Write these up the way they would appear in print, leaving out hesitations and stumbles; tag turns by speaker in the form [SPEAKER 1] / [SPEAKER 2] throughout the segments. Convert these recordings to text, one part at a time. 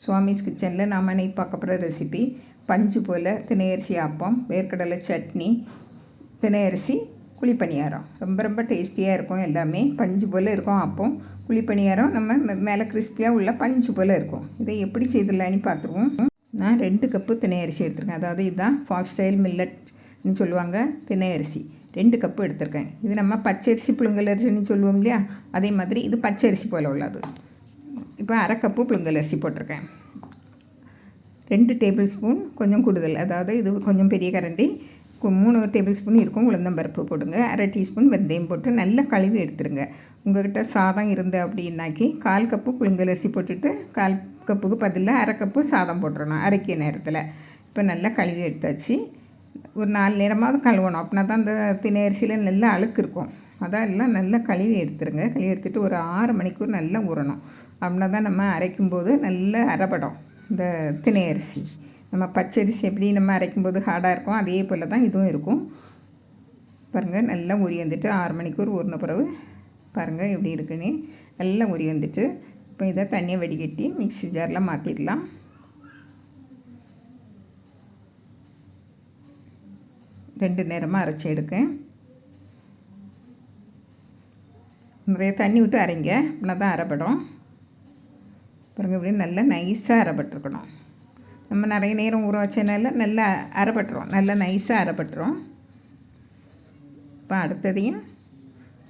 [SPEAKER 1] சுவாமிஸ் கிச்சனில் நாம் இன்னைக்கு பார்க்க போகிற ரெசிபி பஞ்சு போல் திணையரிசி ஆப்பம், வேர்க்கடலை சட்னி, திணையரிசி குழிப்பணியாரம். ரொம்ப ரொம்ப டேஸ்டியாக இருக்கும். எல்லாமே பஞ்சு போல் இருக்கும். ஆப்பம் குழிப்பணியாரம் நம்ம மேலே கிறிஸ்பியாக உள்ள பஞ்சு போல் இருக்கும். இதை எப்படி செய்திடலான்னு பார்த்துருவோம். நான் 2 கப்பு திணையரிசி எடுத்துருக்கேன். அதாவது இதுதான் ஃபாஸ்ட் ஸ்டைல் மில்லட்னு சொல்லுவாங்க. திணையரிசி 2 கப்பு எடுத்திருக்கேன். இது நம்ம பச்சரிசி புழுங்கலரிசின்னு சொல்லுவோம் இல்லையா, அதே மாதிரி இது பச்சரிசி போல் உள்ளது. இப்போ 1/2 கப்பு புழுங்கலரிசி போட்டிருக்கேன். 2 டேபிள் ஸ்பூன் கொஞ்சம் கூடுதல், அதாவது இது கொஞ்சம் பெரிய கரண்டி 3 டேபிள் ஸ்பூன் இருக்கும் உளுந்தம்பருப்பு போடுங்க. 1/2 டீஸ்பூன் வெந்தயம் போட்டு நல்லா கழுவி எடுத்துருங்க. உங்கள்கிட்ட சாதம் இருந்து அப்படின்னாக்கி 1/4 கப்பு புழுங்கலரிசி போட்டுட்டு 1/4 கப்புக்கு பதிலாக 1/2 கப்பு சாதம் போட்டுறணும் அரைக்கிற நேரத்தில். இப்போ நல்லா கழுவி எடுத்தாச்சு. ஒரு 4 நேரமாவது கழுவணும். அப்படின்னா தான் அந்த திணையரிசியில் நல்லா அழுக்கு இருக்கும். அதான் எல்லாம் நல்லா கழுவி எடுத்துருங்க. கழுவி எடுத்துகிட்டு ஒரு 6 மணிக்கூர் நல்லா ஊறணும். அப்படின்னா தான் நம்ம அரைக்கும்போது நல்லா அரைப்படும். இந்த திணையரிசி நம்ம பச்சரிசி எப்படி நம்ம அரைக்கும்போது ஹார்டாக இருக்கும், அதே போல் தான் இதுவும் இருக்கும். பாருங்கள், நல்லா ஊறி வந்துட்டு 6 மணிக்கூர் ஊறின பிறகு பாருங்கள் எப்படி இருக்குன்னு. நல்லா ஊறி வந்துட்டு இப்போ இதை தண்ணியை வடிகட்டி மிக்ஸி ஜாரில் மாற்றிடலாம். ரெண்டு நேரமாக அரைச்சி எடுக்கேன். நிறைய தண்ணி விட்டு அரைங்க, அப்படின்னா தான் அரைப்படும். பாருங்கள், இப்படி நல்லா நைஸாக அரைப்பட்டுருக்கணும். நம்ம நிறைய நேரம் ஊற வச்சனால நல்லா அரைப்பட்டுரும், நல்லா நைஸாக அரைப்பட்டுரும். இப்போ அடுத்ததையும்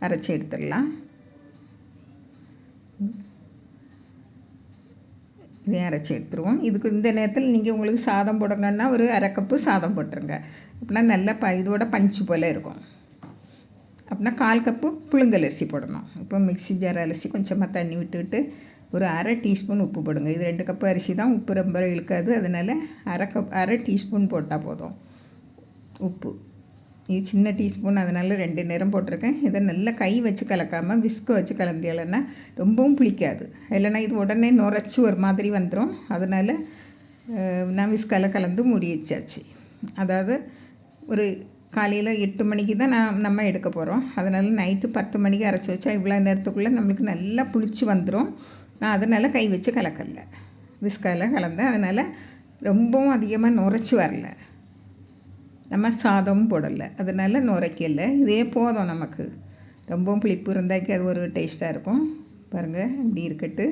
[SPEAKER 1] அரைச்சி எடுத்துடலாம். இதையும் அரைச்சி எடுத்துருவோம். இதுக்கு இந்த நேரத்தில் நீங்கள் உங்களுக்கு சாதம் போடணுன்னா ஒரு 1/2 கப்பு சாதம் போட்டுருங்க. அப்படின்னா நல்லா இதோட பஞ்சு போல் இருக்கும். அப்படின்னா 1/4 கப்பு புழுங்கலரிசி போடணும். இப்போ மிக்ஸி ஜார் அரிசி கொஞ்சமாக தண்ணி விட்டுவிட்டு ஒரு 1/2 டீஸ்பூன் உப்பு போடுங்க. இது 2 கப்பு அரிசி தான், உப்பு ரொம்ப இழுக்காது. அதனால் 1/2 டீஸ்பூன் போட்டால் போதும் உப்பு. இது சின்ன டீஸ்பூன், அதனால் 2 நேரம் போட்டிருக்கேன். இதை நல்லா கை வச்சு கலக்காமல் விஸ்கு வச்சு கலந்தியலைன்னா ரொம்பவும் புளிக்காது. இல்லைன்னா இது உடனே நுரைச்சி ஒரு மாதிரி வந்துடும். அதனால் நான் விஸ்கால் கலந்து மூடி வச்சாச்சு. அதாவது ஒரு காலையில் 8 மணிக்கு தான் நம்ம எடுக்க போகிறோம். அதனால் நைட்டு 10 மணிக்கு அரைச்சி வச்சா இவ்வளோ நேரத்துக்குள்ளே நம்மளுக்கு நல்லா புளிச்சு வந்துடும். நான் அதனால் கை வச்சு கலக்கல, விஸ்கால் கலந்தேன். அதனால் ரொம்பவும் அதிகமாக நுரைச்சி வரல. நம்ம சாதமும் போடலை, அதனால் நுரைக்கலை. இதே போதும் நமக்கு. ரொம்பவும் புளிப்பு இருந்தாக்கி அது ஒரு டேஸ்ட்டாக இருக்கும். பாருங்கள், இப்படி இருக்கட்டு.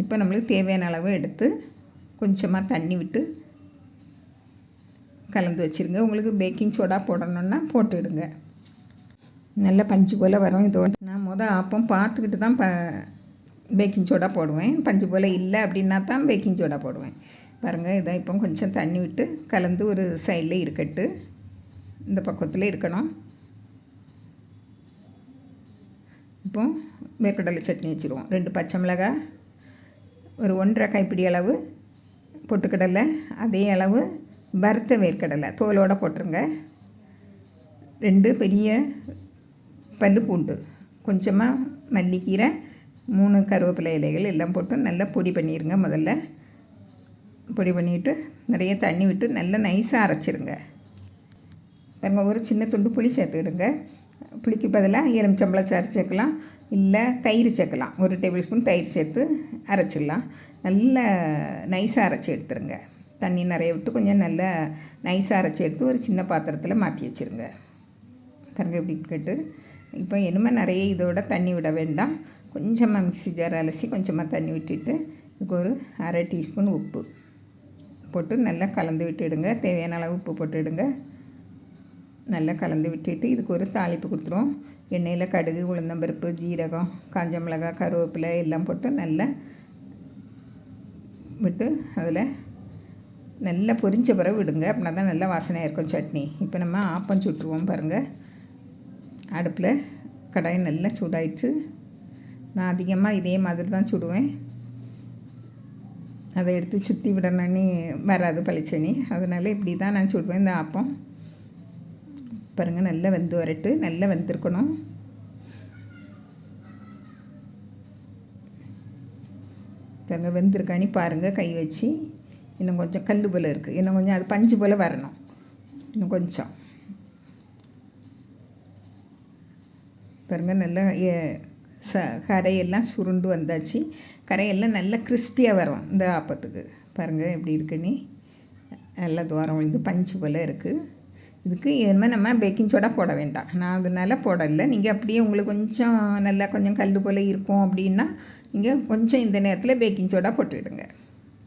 [SPEAKER 1] இப்போ நம்மளுக்கு தேவையான அளவு எடுத்து கொஞ்சமாக தண்ணி விட்டு கலந்து வச்சுருங்க. உங்களுக்கு பேக்கிங் சோடா போடணுன்னா போட்டுவிடுங்க. நல்ல பஞ்சு போல் வரும். இதோட நான் ஆப்பம் பார்த்துக்கிட்டு தான் பேக்கிங் சோடா போடுவேன். பஞ்சு போல் இல்லை அப்படின்னா தான் பேக்கிங் சோடா போடுவேன். பாருங்கள், இதை இப்போ கொஞ்சம் தண்ணி விட்டு கலந்து ஒரு சைடில் இருக்கட்டு. இந்த பக்கத்தில் இருக்கணும். இப்போ வேர்க்கடலை சட்னி வச்சுருவோம். 2 பச்சை மிளகாய், ஒரு 1/2 கைப்பிடி அளவு பொட்டுக்கடலை, அதே அளவு வறுத்த வேர்க்கடலை தோலோடு போட்டுருங்க. 2 பெரிய பல்லு பூண்டு, கொஞ்சமாக மல்லிக்கீரை, 3 கருவேப்பிலை இலைகள் எல்லாம் போட்டு நல்லா பொடி பண்ணிடுங்க. முதல்ல பொடி பண்ணிவிட்டு நிறைய தண்ணி விட்டு நல்லா நைஸாக அரைச்சிருங்க. பாருங்க, ஒரு சின்ன துண்டு புளி சேர்த்துக்கிடுங்க. புளிக்கு பதிலாக எலுமிச்சம்பழச்சாறு சேர்க்கலாம், இல்லை தயிர் சேர்க்கலாம். 1 டேபிள் ஸ்பூன் தயிர் சேர்த்து அரைச்சிடலாம். நல்லா நைஸாக அரைச்சி எடுத்துருங்க. தண்ணி நிறைய விட்டு கொஞ்சம் நல்லா நைஸாக அரைச்சி எடுத்து ஒரு சின்ன பாத்திரத்தில் மாற்றி வச்சுருங்க. பாருங்கள், இப்படி கேட்டு இப்போ இனிமே நிறைய இதோட தண்ணி விட வேண்டாம். கொஞ்சமாக மிக்ஸி ஜார் அலசி கொஞ்சமாக தண்ணி விட்டுட்டு இதுக்கு ஒரு 1/2 டீஸ்பூன் உப்பு போட்டு நல்லா கலந்து விட்டுடுங்க. தேவையான அளவு உப்பு போட்டுவிடுங்க. நல்லா கலந்து விட்டுட்டு இதுக்கு ஒரு தாளிப்பு கொடுத்துருவோம். எண்ணெயில் கடுகு, உளுந்தம்பருப்பு, ஜீரகம், காஞ்ச மிளகாய், கருவேப்பிலை எல்லாம் போட்டு நல்லா விட்டு அதில் நல்லா பொரிஞ்ச பிறகு விடுங்க. அப்படின்னா தான் நல்லா வாசனையாக இருக்கும் சட்னி. இப்போ நம்ம ஆப்பம் சுட்டுருவோம். பாருங்கள், அடுப்பில் கடாய் நல்லா சூடாயிடுச்சு. நான் அதிகமாக இதே மாதிரி தான் சுடுவேன். அதை எடுத்து சுற்றி விடணுன்னு வராது பளிச்சனி. அதனால் இப்படி தான் நான் சுடுவேன் இந்த ஆப்பம். பாருங்கள், நல்லா வெந்து வரட்டு. நல்லா வெந்திருக்கணும். பாருங்கள், வெந்திருக்கானி பாருங்கள். கை வச்சு இன்னும் கொஞ்சம் கல் போல் இருக்குது. இன்னும் கொஞ்சம் அது பஞ்சு போல் வரணும். இன்னும் கொஞ்சம் பாருங்கள், நல்லா கரையெல்லாம் சுருண்டு வந்தாச்சு. கரையெல்லாம் நல்லா கிறிஸ்பியாக வரும் இந்த ஆப்பத்துக்கு. பாருங்கள் எப்படி இருக்குன்னு. நல்லா தூரம் விழுந்து பஞ்சு போல் இருக்குது. இதுக்கு இனிமேல் நம்ம பேக்கிங் சோடா போட வேண்டாம். நான் அதனால் போடலை. நீங்கள் அப்படியே உங்களுக்கு கொஞ்சம் நல்லா கொஞ்சம் கல் போல் இருக்கும் அப்படின்னா நீங்கள் கொஞ்சம் இந்த நேரத்தில் பேக்கிங் சோடா போட்டுவிடுங்க.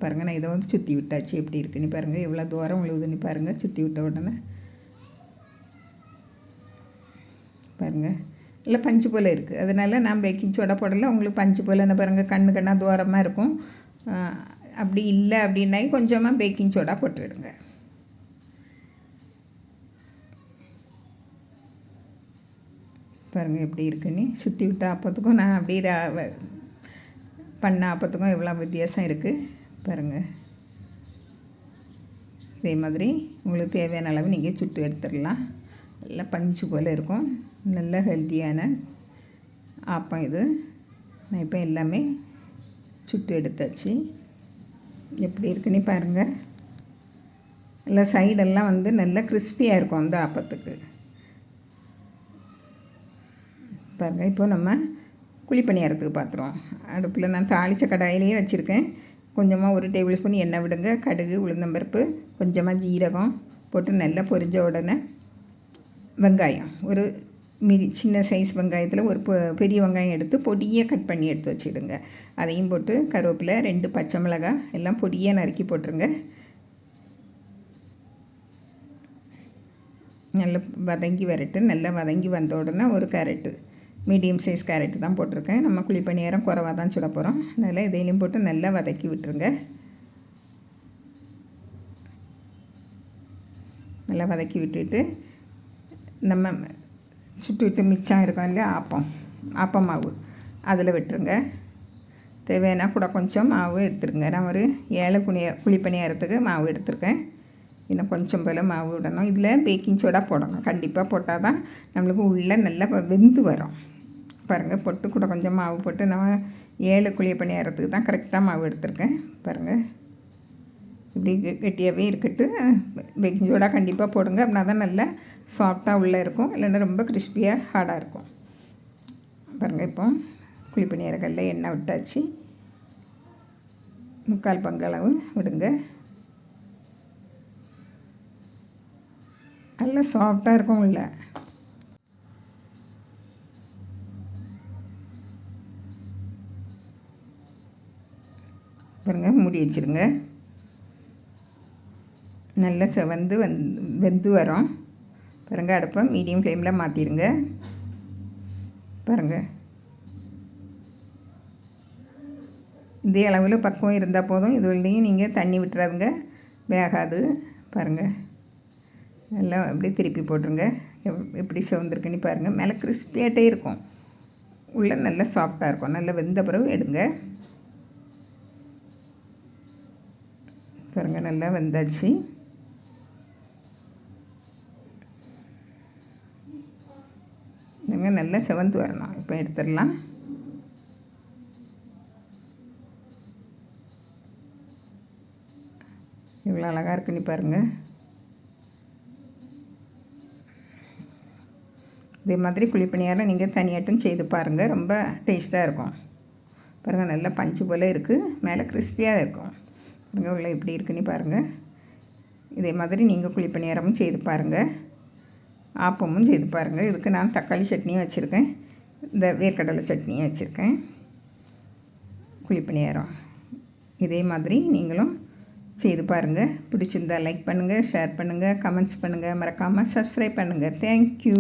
[SPEAKER 1] பாருங்கள், நான் இதை வந்து சுற்றி விட்டாச்சு. எப்படி இருக்குன்னு பாருங்கள். எவ்வளோ தூரம் விழுவுதுன்னு பாருங்கள். சுற்றி விட்ட உடனே பாருங்கள் இல்லை பஞ்சு போல் இருக்குது. அதனால் நான் பேக்கிங் சோடா போடலை. உங்களுக்கு பஞ்சு போல் என்ன பாருங்கள், கண்ணாக தூரமாக இருக்கும். அப்படி இல்லை அப்படின்னா கொஞ்சமாக பேக்கிங் சோடா போட்டுவிடுங்க. பாருங்கள் எப்படி இருக்குன்னு. சுற்றி விட்ட அப்பத்துக்கும் நான் அப்படியே பண்ண அப்பத்துக்கும் எவ்வளோ வித்தியாசம் இருக்குது பாருங்கள். இதே மாதிரி உங்களுக்கு தேவையான அளவு நீங்கள் சுட்டு எடுத்துடலாம். நல்லா பஞ்சு போல் இருக்கும். நல்ல ஹெல்த்தியான ஆப்பம் இது. நான் இப்போ எல்லாமே சுட்டு எடுத்தாச்சு. எப்படி இருக்குன்னு பாருங்கள். நல்லா சைடெல்லாம் வந்து நல்லா கிறிஸ்பியாக இருக்கும் அந்த ஆப்பத்துக்கு. பாருங்கள், இப்போ நம்ம குழிப்பணியாரத்துக்கு பார்த்துருவோம். அடுப்பில் நான் தாளித்த கடாயிலேயே வச்சுருக்கேன். கொஞ்சமாக 1 டேபிள் ஸ்பூன் எண்ணெய் விடுங்க. கடுகு, உளுந்தம்பருப்பு, கொஞ்சமாக ஜீரகம் போட்டு நல்லா பொரிஞ்ச உடனே வெங்காயம் ஒரு சின்ன சைஸ் வெங்காயத்தில் ஒரு பெரிய வெங்காயம் எடுத்து பொடியாக கட் பண்ணி எடுத்து வச்சுடுங்க. அதையும் போட்டு கருவேப்பிலை, 2 பச்சை மிளகாய் எல்லாம் பொடியாக நறுக்கி போட்டுருங்க. நல்லா வதங்கி வரட்டு. நல்லா வதங்கி வந்த உடனே ஒரு கேரட்டு, மீடியம் சைஸ் கேரட்டு தான் போட்டிருக்கேன். நம்ம குழிப்பணியாரம் குறைவாக தான் சுட போகிறோம். அதனால் இதையிலையும் போட்டு நல்லா வதக்கி விட்டுருங்க. நல்லா வதக்கி விட்டுட்டு நம்ம சுட்டு விட்டு மிச்சம் இருக்கும் இல்லையா ஆப்பம் மாவு, அதில் விட்டுருங்க. தேவைன்னா கூட கொஞ்சம் மாவு எடுத்துருங்க. நான் ஒரு 7 குழிப்பணியாரத்துக்கு மாவு எடுத்துருக்கேன். இன்னும் கொஞ்சம் போல் மாவு விடணும். இதில் பேக்கிங் சோடா போடணும். கண்டிப்பாக போட்டால் தான் நம்மளுக்கு உள்ளே நல்லா வெந்து வரும். பாருங்கள், பொட்டு கூட கொஞ்சம் மாவு போட்டு நான் 7 குழிப்பணியாரத்துக்கு தான் கரெக்டாக மாவு எடுத்துருக்கேன். பாருங்கள், இப்படி கெட்டியாகவே இருக்கட்டு. பேக்கிங் சோடா கண்டிப்பாக போடுங்க. அப்படின்னா தான் நல்லா சாஃப்டாக உள்ளே இருக்கும். இல்லைன்னா ரொம்ப கிறிஸ்பியாக ஹார்டாக இருக்கும். பாருங்கள், இப்போ குழிப்பணியாரக்கல்ல எண்ணெய் விட்டாச்சு. 3/4 பங்களவு விடுங்க. நல்லா சாஃப்டாக இருக்கும் உள்ள. பாருங்கள், மூடி வச்சுருங்க. நல்லா செவந்து வெந்து வரும். பாருங்கள், அடுப்பை மீடியம் ஃப்ளேமில் மாற்றிடுங்க. பாருங்கள், இதே அளவில் பக்குவம் இருந்தால் போதும். இதுலேயும் நீங்கள் தண்ணி விட்டுறாதுங்க, வேகாது. பாருங்கள், நல்லா அப்படியே திருப்பி போட்டுருங்க. எப்படி செவந்திருக்குன்னு பாருங்கள். மேலே கிறிஸ்பியாகிட்டே இருக்கும், உள்ளே நல்லா சாஃப்டாக இருக்கும். நல்லா வெந்த பிறகு எடுங்க. பாருங்கள், நல்லா வெந்தாச்சு. நல்லா செவந்து வரணும். இப்போ எடுத்துடலாம். இவ்வளோ அழகாக இருக்குன்னு பாருங்கள். இதே மாதிரி குழிப்பணியாரம் நீங்கள் தனியாட்டும் செய்து பாருங்கள். ரொம்ப டேஸ்ட்டாக இருக்கும். பாருங்கள், நல்லா பஞ்சு போல் இருக்குது. மேலே கிறிஸ்பியாக இருக்கும். பாருங்கள், உள்ள எப்படி இருக்குன்னு பாருங்கள். இதே மாதிரி நீங்கள் குழிப்பணியாரமும் செய்து பாருங்கள். ஆப்பமும் செய்து பாருங்கள். இதுக்கு நான் தக்காளி சட்னியும் வச்சுருக்கேன். இந்த வேர்க்கடலை சட்னியும் வச்சுருக்கேன். குழிப்பணியாரம் இதே மாதிரி நீங்களும் செய்து பாருங்கள். பிடிச்சிருந்தால் லைக் பண்ணுங்கள், ஷேர் பண்ணுங்கள், கமெண்ட்ஸ் பண்ணுங்கள். மறக்காமல் சப்ஸ்கிரைப் பண்ணுங்கள். தேங்க்யூ.